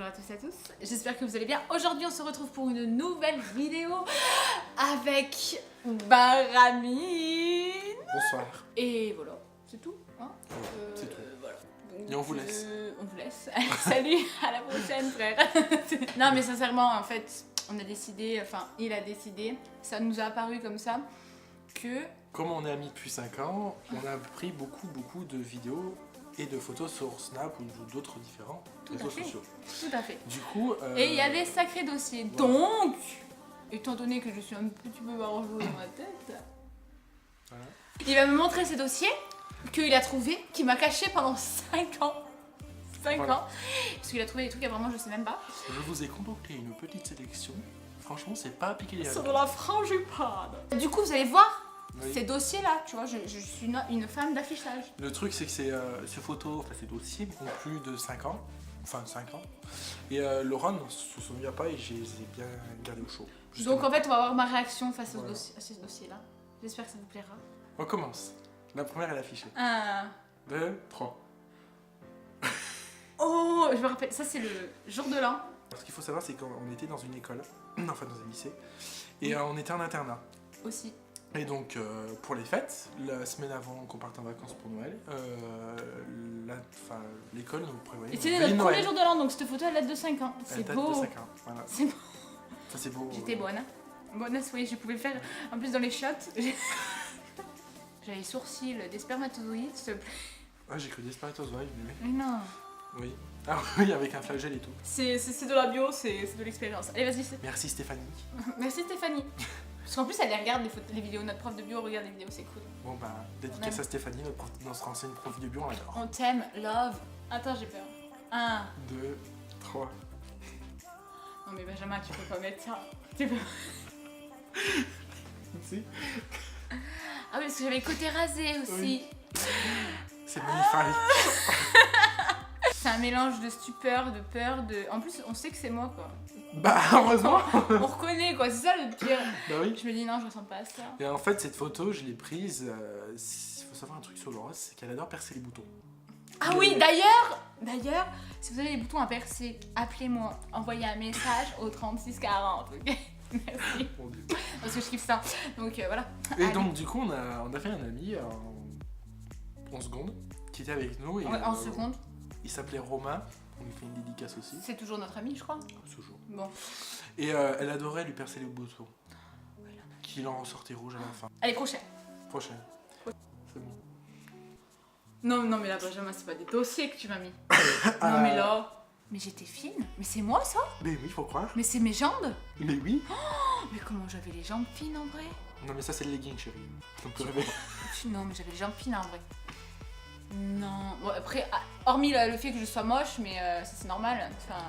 Bonjour à tous et à tous, j'espère que vous allez bien. Aujourd'hui on se retrouve pour une nouvelle vidéo avec Baramine. Bonsoir. Et voilà, c'est tout. Hein c'est tout. Voilà. Donc, Et on vous laisse. On vous laisse. Salut, à la prochaine frère. Non mais sincèrement en fait, on a décidé, enfin il a décidé, ça nous a apparu comme ça que... Comme on est amis depuis 5 ans, on a pris beaucoup de vidéos et de photos sur Snap ou d'autres différents réseaux sociaux. Tout à fait. Du coup... Et il y a des sacrés dossiers. Voilà. Donc, étant donné que je suis un petit peu barjot dans ma tête, Voilà. il va me montrer ces dossiers qu'il a trouvé, qu'il m'a caché pendant 5 ans. 5 Voilà. ans. Parce qu'il a trouvé des trucs, vraiment, je sais même pas. Je vous ai concocté une petite sélection. Franchement, c'est pas à piquer les Sur hannetons. de la frangipane. Du coup, vous allez voir Oui. ces dossiers-là, tu vois, je suis une femme d'affichage. Le truc, c'est que ces photos, enfin ces dossiers ont plus de 5 ans. Enfin 5 ans. Et Laura ne se souvient pas et je les ai bien gardés au chaud. Donc en fait, on va voir ma réaction face Voilà. à ces dossiers-là. J'espère que ça vous plaira. On commence. La première, elle est affichée. 1, 2, 3. oh, je me rappelle, ça c'est le jour de l'an. Ce qu'il faut savoir, c'est qu'on était dans une école, enfin dans un lycée, et on était en internat. Aussi. Et donc, pour les fêtes, la semaine avant qu'on parte en vacances pour Noël, l'école nous prévoyait. Et c'était notre premier jour de l'an, donc cette photo elle date de 5 ans. Elle C'est date beau. de 5 ans, voilà. C'est beau. Ça, c'est beau. J'étais bonne. Hein. Bonne, oui, je pouvais faire. En plus, dans les shots, j'avais les sourcils des spermatozoïdes, s'il te plaît. Ah, j'ai cru des spermatozoïdes, mais Mais non. oui. Ah oui, avec un flagelle et tout. C'est de la bio, c'est de l'expérience. Allez, vas-y. Merci Stéphanie. Merci Stéphanie. Parce qu'en plus, elle les regarde les vidéos. Notre prof de bio regarde les vidéos, c'est cool. Bon bah, dédicace à Stéphanie, notre ancienne prof de bio, on l'adore. On t'aime, love. Attends, j'ai peur. 1. 2, 3. Non, mais Benjamin, tu peux pas mettre ça. Tu peux... Si. Ah oui, parce que j'avais le côté rasé aussi. Oui. C'est magnifique. C'est un mélange de stupeur, de peur, de... En plus, on sait que c'est moi, quoi. Bah, heureusement. On reconnaît, quoi. C'est ça le pire. Bah oui. Je me dis, non, je ressemble pas à ça. Et en fait, cette photo, je l'ai prise. Il faut savoir un truc sur Laura, c'est qu'elle adore percer les boutons. Ah oui, d'ailleurs, si vous avez des boutons à percer, appelez-moi. Envoyez un message au 3640, ok? Merci. Mon Dieu. Parce que je kiffe ça. Donc voilà. Et Allez. donc, du coup, on a fait un ami en seconde qui était avec nous. Et, Ouais, en seconde, Il s'appelait Romain. On lui fait une dédicace aussi. c'est toujours notre ami, je crois. Ce jour. Bon. Et elle adorait lui percer les boutons. Qu'il en ressortait rouge à la fin. Allez, prochaine. Prochaine. C'est bon. Non, mais là, Benjamin, c'est pas des dossiers que tu m'as mis. Ah. Non, mais là. Mais j'étais fine. Mais c'est moi, ça? Mais oui, faut croire. Mais c'est mes jambes? Mais oui. Oh, mais comment j'avais les jambes fines en vrai? Non, mais ça, c'est le legging, chérie. On peut rêver. Non, mais j'avais les jambes fines en vrai. Non. Bon, après, hormis le fait que je sois moche, mais ça c'est normal. Enfin,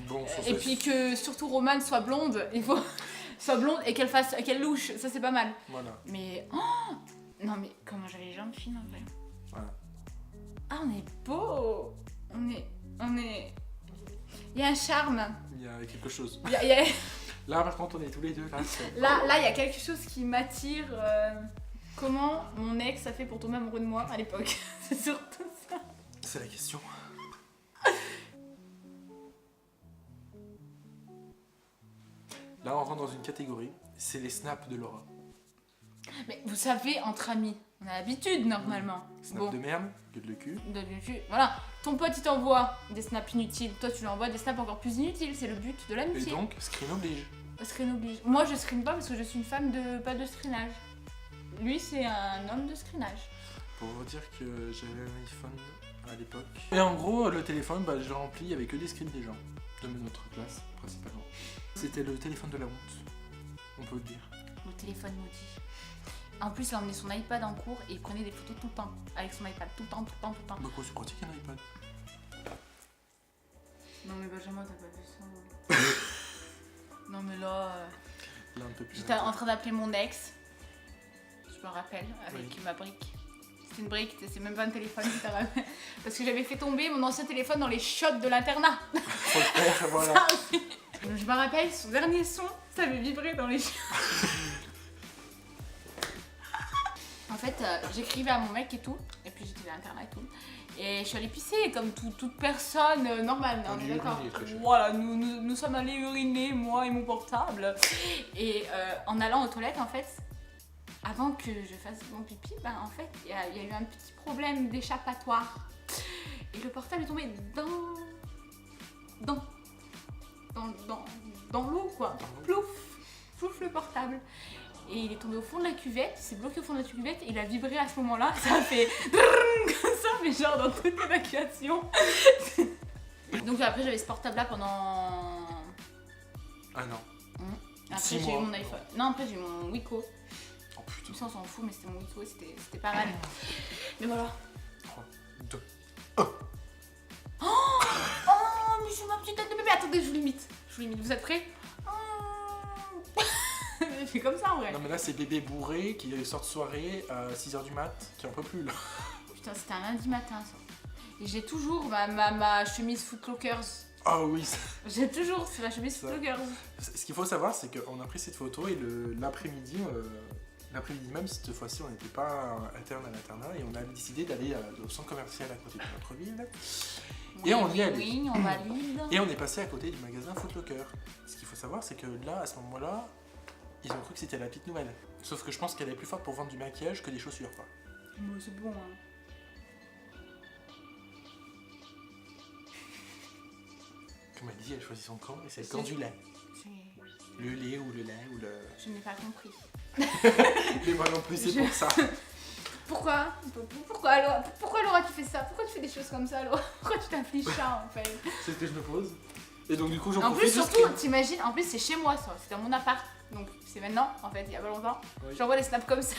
Bon, et puis que surtout Romane soit blonde, il faut soit blonde et qu'elle louche, ça c'est pas mal. Voilà. Mais oh non mais comment j'avais les jambes fines en vrai. Voilà. Ah on est beau, on est. Il y a un charme. Il y a quelque chose. Il y a- Là, par contre, on est tous les deux là. Là il y a quelque chose qui m'attire. Comment mon ex a fait pour tomber amoureux de moi à l'époque. C'est surtout ça. C'est la question. Là, on rentre dans une catégorie. C'est les snaps de Laura. Mais vous savez, entre amis, on a l'habitude normalement. Snap Bon. de merde, gueule de cul. Voilà, ton pote il t'envoie des snaps inutiles, toi tu lui envoies des snaps encore plus inutiles, c'est le but de Et l'amitié. donc, screen oblige. Screen oblige. Moi je screen pas parce que je suis une femme de pas de screenage. Lui c'est un homme de screenage. Pour vous dire que j'avais un iPhone à l'époque. Et en gros, le téléphone, bah, je l'ai rempli avec que des screens des gens. De notre classe, principalement. C'était le téléphone de la honte. On peut le dire. Le téléphone maudit. En plus il a emmené son iPad en cours et il prenait des photos tout le temps. Avec son iPad, tout le temps. Bah quoi, c'est pratique un iPad. Non mais Benjamin t'as pas vu ça. Non mais là... Là, un peu plus. J'étais en train d'appeler mon ex. Je me rappelle, avec Oui. ma brique. C'est une brique, c'est même pas un téléphone qui t'a rappelé. Parce que j'avais fait tomber mon ancien téléphone dans les chiottes de l'internat. Faut le faire, voilà. Ça aussi. Je me rappelle, son dernier son, ça avait vibré dans les chiottes. En fait, j'écrivais à mon mec et tout. Et puis j'étais à l'internat et tout. Et je suis allée pisser comme toute personne normale, on est d'accord. Uriner, Voilà, nous sommes allés uriner, moi et mon portable. Et en allant aux toilettes, en fait, avant que je fasse mon pipi, ben, en fait, il y a eu un petit problème d'échappatoire. Et le portable est tombé dans l'eau, quoi. Plouf le portable. Et il est tombé au fond de la cuvette, il s'est bloqué au fond de la cuvette, et il a vibré à ce moment-là, ça a fait comme ça, mais genre dans toute l'évacuation. Donc après j'avais ce portable là pendant... Un an. Après 6 j'ai eu mois. mon iPhone. Non, après j'ai eu mon Wiko. Oh putain. Ça on s'en fout, mais c'était mon Wiko, c'était pas mal. Mais voilà. 3, 2. Oh, mais c'est ma petite tête de bébé. Attendez, je vous limite. Vous êtes prêts? Je fais comme ça en vrai. Non mais là c'est bébé bourré qui sort de soirée à 6h du mat, qui en peut plus là. Putain, c'était un lundi matin ça. Et j'ai toujours ma chemise Footlockers. Ah oui. J'ai toujours la chemise Footlockers. Ce qu'il faut savoir c'est qu'on a pris cette photo et l'après-midi même cette fois-ci on n'était pas interne à l'internat et on a décidé d'aller au centre commercial à côté de notre ville. Et on y allait. Oui, on valide. Et on est passé à côté du magasin Footlocker. Ce qu'il faut savoir c'est que là à ce moment-là, ils ont cru que c'était la petite nouvelle. Sauf que je pense qu'elle est plus forte pour vendre du maquillage que des chaussures quoi. Bon, c'est bon hein. Comme elle dit, elle choisit son camp et c'est le camp du lait. Le lait ou le lait ou le... Je n'ai pas compris. Mais moi non plus, c'est pour ça. Pourquoi Laura tu fais ça? Pourquoi tu fais des choses comme ça Laura? Pourquoi tu t'infliges ça en fait? C'est ce que je me pose. Et donc du coup j'en En profite. plus surtout, t'imagines, en plus c'est chez moi ça, c'est dans mon appart. Donc c'est maintenant, en fait, il y a pas longtemps. Oui. J'envoie des snaps comme ça.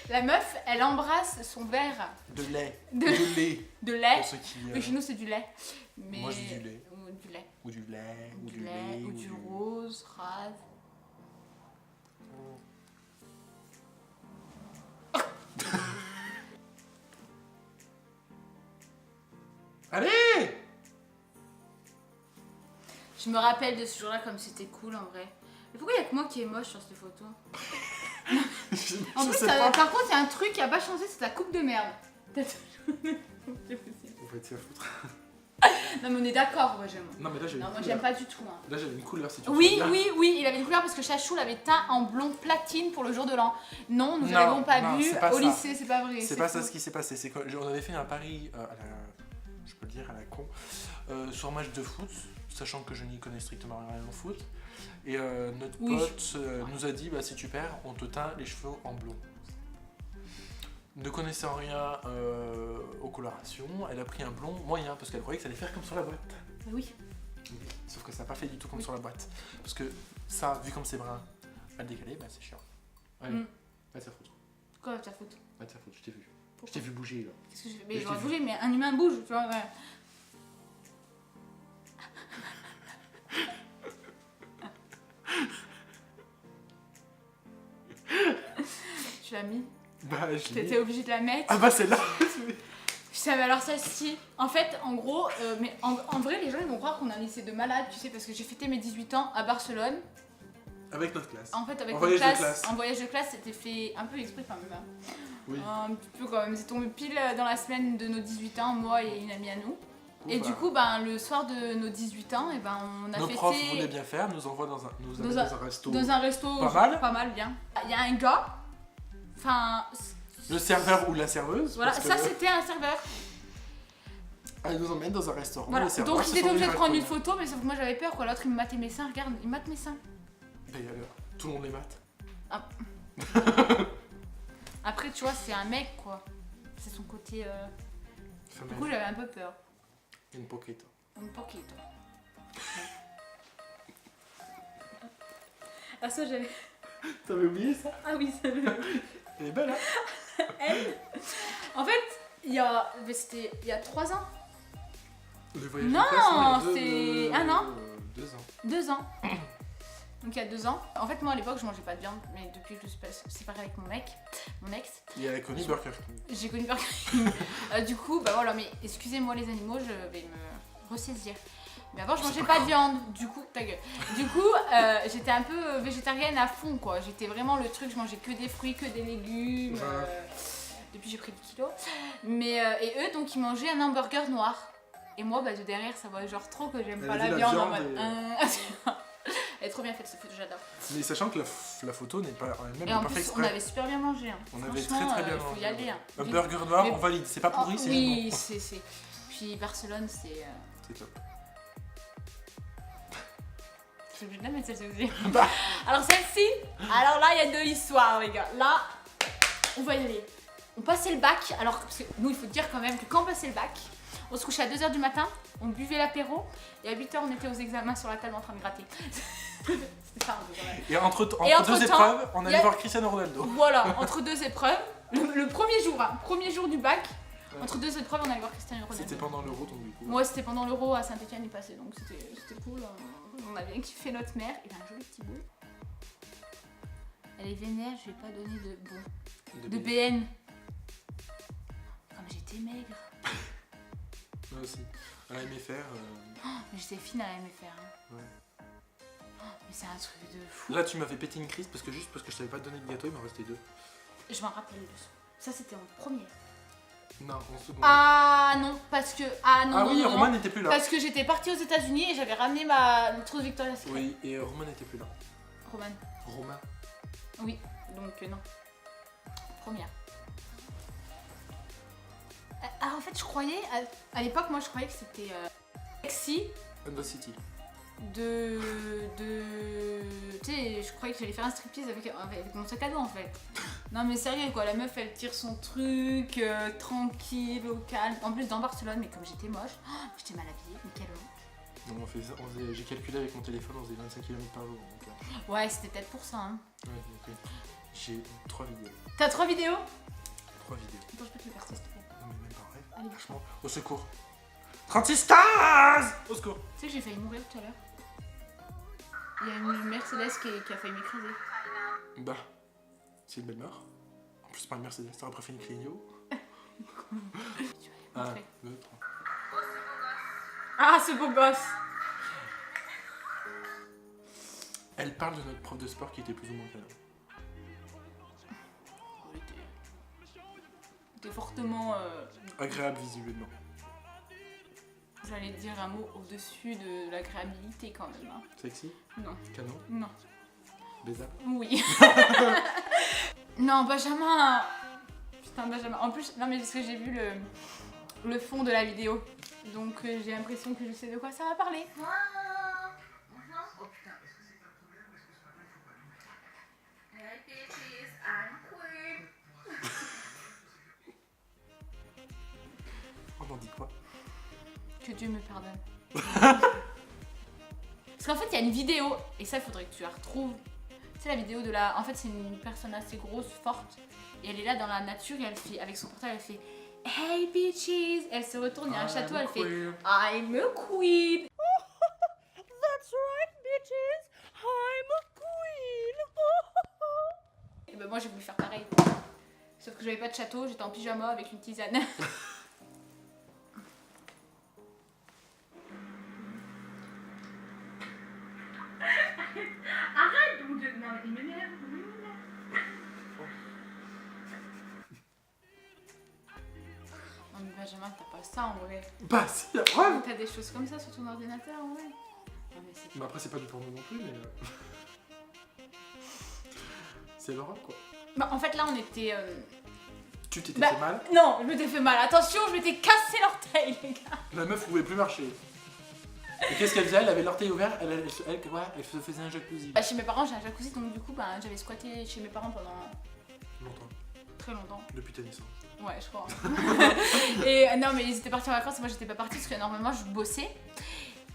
La meuf, elle embrasse son verre De lait. De- lait. de lait. Pour ceux qui... Oui, chez nous c'est du lait. Mais... Moi, je dis du lait. Ou du lait. Ou du lait. Ou du lait, ou du rose, rase. Allez. Je me rappelle de ce jour-là comme c'était cool en vrai. Mais pourquoi il y a que moi qui est moche sur cette photo? En Je plus, sais pas. par contre, il y a un truc qui a pas changé, c'est ta coupe de merde. C'est possible. On va te faire foutre. Non mais on est d'accord, moi j'aime. Non mais là j'ai Non, une moi couleur. j'aime pas du tout. Hein. Là j'avais une couleur si tu Oui, veux. oui, il avait une couleur parce que Chachou l'avait teint en blond platine pour le jour de l'an. Non, nous Non, n'avons pas non, bu c'est pas au ça. lycée, c'est pas vrai. C'est pas ça faux. ce qui s'est passé, c'est qu'on avait fait un pari je peux le dire à la con, sur un match de foot, sachant que je n'y connais strictement rien au foot. Et notre pote nous a dit, bah, si tu perds, on te teint les cheveux en blond. Ne connaissant rien aux colorations, elle a pris un blond moyen parce qu'elle croyait que ça allait faire comme sur la boîte. Mais oui. Sauf que ça n'a pas fait du tout comme sur la boîte. Parce que ça, vu comme c'est brun, à le décaler, bah c'est chiant. Allez, va te faire foutre. Quoi ta faute? Va te faire foutre, je t'ai vu. Je t'ai vu bouger là. Qu'est-ce que je fais? Mais Mais je j'aurais t'ai bougé, mais un humain bouge, tu vois. Ouais. Tu l'as mis? Bah je l'ai. T'étais obligé de la mettre? Ah bah c'est là. Putain, mais alors celle-ci, en fait, en gros, mais en vrai, les gens ils vont croire qu'on a un lycée de malades, tu sais, parce que j'ai fêté mes 18 ans à Barcelone. Avec notre classe. En fait, avec En notre voyage de classe, classe. en voyage de classe, c'était fait un peu exprès quand même. Hein. Oui. Un petit peu quand même, c'est tombé pile dans la semaine de nos 18 ans, moi et une amie à nous. Et Oula. du coup, ben, le soir de nos 18 ans, et ben, on a Nos fêté profs voulaient bien faire, nous envoient dans un resto. dans un resto Pas mal. bien. Il y a un gars, enfin, Le serveur ou la serveuse. voilà, parce que ça c'était un serveur. Elle nous emmène dans un restaurant. Voilà. le serveur Donc se il était sent obligé de bien prendre une cool. photo, mais sauf que moi j'avais peur quoi. L'autre il me matait mes seins, regarde, il mate mes seins. Et alors, tout le monde les mate. Après, tu vois, c'est un mec quoi. C'est son côté. Du coup, j'avais un peu peur. Une pocket. Une pocket. Ah, ça j'avais. T'avais oublié ça? Ah oui, ça j'avais. Elle est belle hein? Elle. En fait, c'était il y a 3 ans. Le voyage Non, de classe, il y a c'est un an. 2 ans. 2 ans. Donc il y a 2 ans. En fait, moi à l'époque, je mangeais pas de viande, mais depuis que je suis séparée avec mon ex, Et elle a connu Burger King. j'ai connu Burger King. Du coup, bah voilà, mais excusez-moi les animaux, je vais me ressaisir. Mais avant, je mangeais pas de viande, du coup, ta gueule. Du coup, j'étais un peu végétarienne à fond, quoi. J'étais vraiment le truc, je mangeais que des fruits, que des légumes, Voilà. Depuis j'ai pris 10 kilos. Mais, et eux, donc ils mangeaient un hamburger noir. Et moi, bah, de derrière, ça voit genre trop que j'aime pas la viande. En mode, elle est trop bien faite cette photo, j'adore. Mais sachant que la photo n'est pas elle-même Et en pas fait plus, exprès. on avait super bien mangé. Hein. On avait très très bien faut mangé. y aller. Hein. Un burger noir, Mais... on valide. C'est pas pourri, c'est oui, bon. c'est. Puis Barcelone, c'est. C'est top. Je suis obligée de la mettre celle-ci aussi. Bah. Alors celle-ci, alors là, il y a 2 histoires, les gars. Là, on va y aller. On passait le bac. Alors, parce que nous, il faut dire quand même que quand on passait le bac, on se couchait à 2h du matin, on buvait l'apéro, et à 8h, on était aux examens sur la table en train de gratter. C'était ça, Et entre deux épreuves, on allait voir Cristiano Ronaldo. Voilà, entre 2 épreuves, le premier jour, hein, premier jour du bac, entre 2 épreuves, on allait voir Cristiano Ronaldo. C'était pendant l'Euro, donc du coup. Moi, c'était pendant l'Euro à Saint-Etienne, il passait, donc c'était cool. On a bien kiffé notre mère. Il a un joli petit bout. Elle est vénère, je vais pas donner de BN. Comme j'étais maigre. Moi aussi. À la MFR. Mais j'étais fine à la MFR. Hein. Ouais. Mais c'est un truc de fou. Là, tu m'as fait péter une crise parce que je t'avais pas donné de gâteau, il m'en restait 2. Je m'en rappelle de ça. Ça, c'était en premier. Non, en second. Ah non, parce que. Ah non, non, oui, non, Romain non. n'était plus là. Parce que j'étais partie aux États-Unis et j'avais ramené ma trousse Victoria's Secret. Oui, et Romain n'était plus là. Roman. Romain. Oui, donc non. Première. Ah, en fait, je croyais, à l'époque, moi je croyais que c'était sexy Under City. tu sais, je croyais que j'allais faire un striptease avec mon sac à dos en fait. Non mais sérieux quoi, la meuf elle tire son truc, tranquille, au calme. En plus dans Barcelone, mais comme j'étais moche, j'étais mal habillée, mais quelle honte. Non, j'ai calculé avec mon téléphone, on faisait 25 km par jour. Donc, ouais, c'était peut-être pour ça. Hein. Ouais, donc, j'ai 3 vidéos. T'as 3 vidéos? 3 vidéos. Attends, je peux te le faire, s'il te plaît. Non, mais même pas vrai. Allez, Franchement, au secours. 36 stars. Au secours. Tu sais que j'ai failli mourir tout à l'heure. Il y a une Mercedes qui a failli m'écraser. Bah, c'est une belle mort. En plus, c'est pas une Mercedes, t'aurais préféré une Clio. Tu vas aller 1, montrer. 2, 3. Ah, ce beau gosse! Elle parle de notre prof de sport qui était plus ou moins canon. T'es fortement. Agréable visiblement. J'allais dire un mot au-dessus de l'agréabilité quand même. Hein. Sexy. Non. Canon. Non. Baisable. Oui. Non, Benjamin. Putain, Benjamin. En plus, non mais parce que j'ai vu le fond de la vidéo. Donc j'ai l'impression que je sais de quoi ça va parler. Oh putain. Hey bitches, I'm queen. On en dit quoi? Que Dieu me pardonne. Parce qu'en fait, il y a une vidéo, et ça, il faudrait que tu la retrouves. C'est la vidéo de la. En fait, c'est une personne assez grosse, forte, et elle est là dans la nature, et elle fait, avec son portable, elle fait Hey bitches! Elle se retourne, il y a un château, elle fait I'm a queen! That's right, bitches! I'm a queen! Et ben moi, j'ai voulu faire pareil. Sauf que j'avais pas de château, j'étais en pyjama avec une tisane. Arrête donc de... Non, il m'énerve. Non mais Benjamin, t'as pas ça en vrai. Bah si, la preuve. T'as des choses comme ça sur ton ordinateur en vrai. Non mais c'est... Mais après c'est pas du porno non plus, mais... c'est l'Europe quoi. Bah en fait là on était... Tu t'étais Bah, fait mal. Non, je m'étais fait mal. Attention, je m'étais cassé l'orteil les gars. La meuf pouvait plus marcher. Et qu'est-ce qu'elle faisait? Elle avait l'orteil ouvert, elle se faisait un jacuzzi. Bah chez mes parents j'ai un jacuzzi donc du coup bah, j'avais squatté chez mes parents pendant Longtemps. très longtemps. Depuis ta naissance. Ouais je crois. Et non mais ils étaient partis en vacances et moi j'étais pas partie parce que normalement je bossais.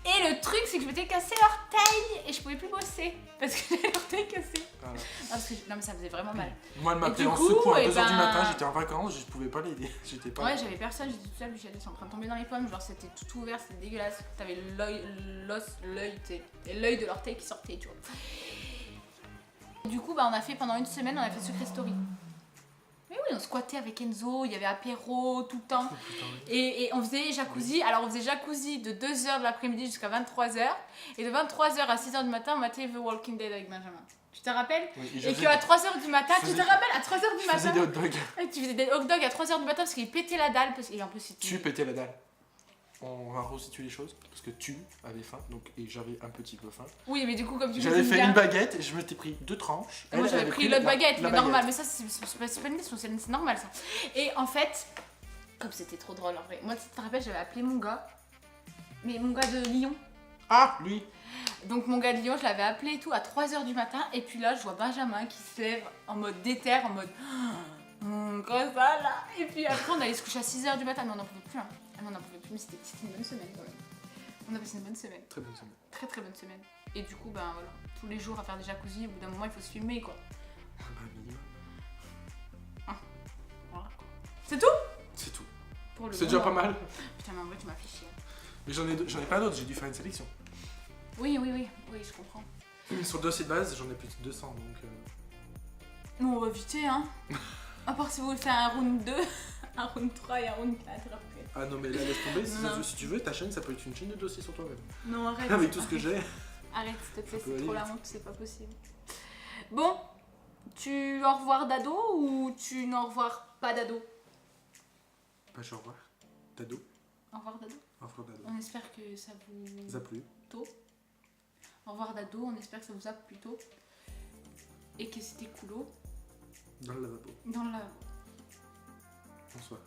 Et le truc c'est que je m'étais cassé l'orteil et je pouvais plus bosser parce que j'avais l'orteil cassé. Voilà. Non, parce que non mais ça faisait vraiment mal. Moi elle m'appelait en du coup, secours à eh 2h du ben- matin, j'étais en vacances, je pouvais pas l'aider. J'étais pas... Ouais j'avais personne, j'étais toute seule, j'étais en train de tomber dans les pommes, genre c'était tout ouvert, c'était dégueulasse. T'avais l'œil, et l'œil de l'orteil qui sortait tu vois. Du coup bah on a fait pendant une semaine, on a fait Secret Story. Mais oui, on squattait avec Enzo, il y avait apéro tout le temps. Oh, putain, oui. Et on faisait jacuzzi. Alors on faisait jacuzzi de 2h de l'après-midi jusqu'à 23h. Et de 23h à 6h du matin, on matait The Walking Dead avec Benjamin. Tu te rappelles? Oui, Et qu'à 3h du matin, tu te rappelles, à 3h du Je faisais des matin, hot dogs. tu faisais des hot dogs à 3h du matin parce qu'il pétait la dalle. Et en plus, c'était... Tu pétais la dalle. On va resituer les choses. Parce que tu avais faim, donc, et j'avais un petit peu faim. Oui, mais du coup, comme tu J'avais fait bien... une baguette et je m'étais pris 2 tranches. Moi, Elle j'avais avait pris l'autre baguette, la mais normal. Mais ça, c'est pas une question, c'est normal ça. Et en fait, comme c'était trop drôle en vrai, moi, tu te rappelles, j'avais appelé mon gars. Mais mon gars de Lyon. Ah, lui. Donc mon gars de Lyon, je l'avais appelé et tout à 3h du matin. Et puis là, je vois Benjamin qui se lève en mode déter, en mode... Comme ça là. Et puis après, on allait se coucher à 6h du matin. Mais on n'en pouvait plus. Hein. Ah, non, on n'en pouvait plus, mais c'était une bonne semaine quand même. On a passé une bonne semaine. Très bonne semaine. Très très bonne semaine. Et du coup, ben voilà, tous les jours à faire des jacuzzi, au bout d'un moment, il faut se filmer quoi. Bah, minimum. Voilà quoi. C'est tout? C'est tout. Pour le C'est déjà moment. pas mal. Putain, mais en vrai, tu m'as fait chier. Mais j'en ai pas d'autres, j'ai dû faire une sélection. Oui, je comprends. Sur le dossier de base, j'en ai plus de 200 donc. Non, on va éviter, hein. À part si vous voulez faire un round 2, un round 3 et un round 4 après. Ah non, mais là, laisse tomber. Non. Si tu veux, ta chaîne, ça peut être une chaîne de dossiers sur toi-même. Non, arrête. Avec tout ce que j'ai. Arrête, s'il te plaît, Ça peut c'est aller trop la vite. honte, c'est pas possible. Bon, tu au revoir d'ado ou tu n'au revoir pas d'ado? Bah, au revoir. D'ado. Au revoir d'ado. Au revoir d'ado. On espère que ça vous... Ça a plu. Tôt. Au revoir d'ado, on espère que ça vous a plu tôt. Et que c'était coolo Dans le lavabo. dans le lavabo. Bonsoir.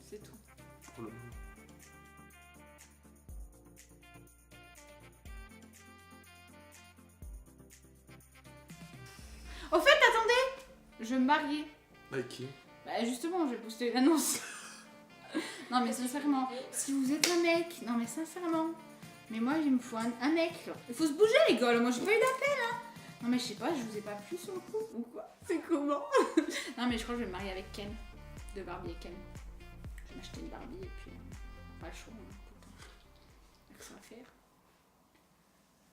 C'est tout. Pour le moment. Au fait, attendez, je vais me marier. Avec qui? Bah justement, je vais poster l'annonce. Non mais sincèrement, si vous êtes un mec, non mais sincèrement, mais moi il me faut un mec là. Il faut se bouger les gars, là. Moi j'ai pas eu d'appel hein. Non mais je sais pas, je vous ai pas plu sur le coup ou quoi? C'est comment? Non mais je crois que je vais me marier avec Ken, de Barbie et Ken. Je vais m'acheter une Barbie et puis pas le choix, hein, tout le temps. Donc, ça va faire.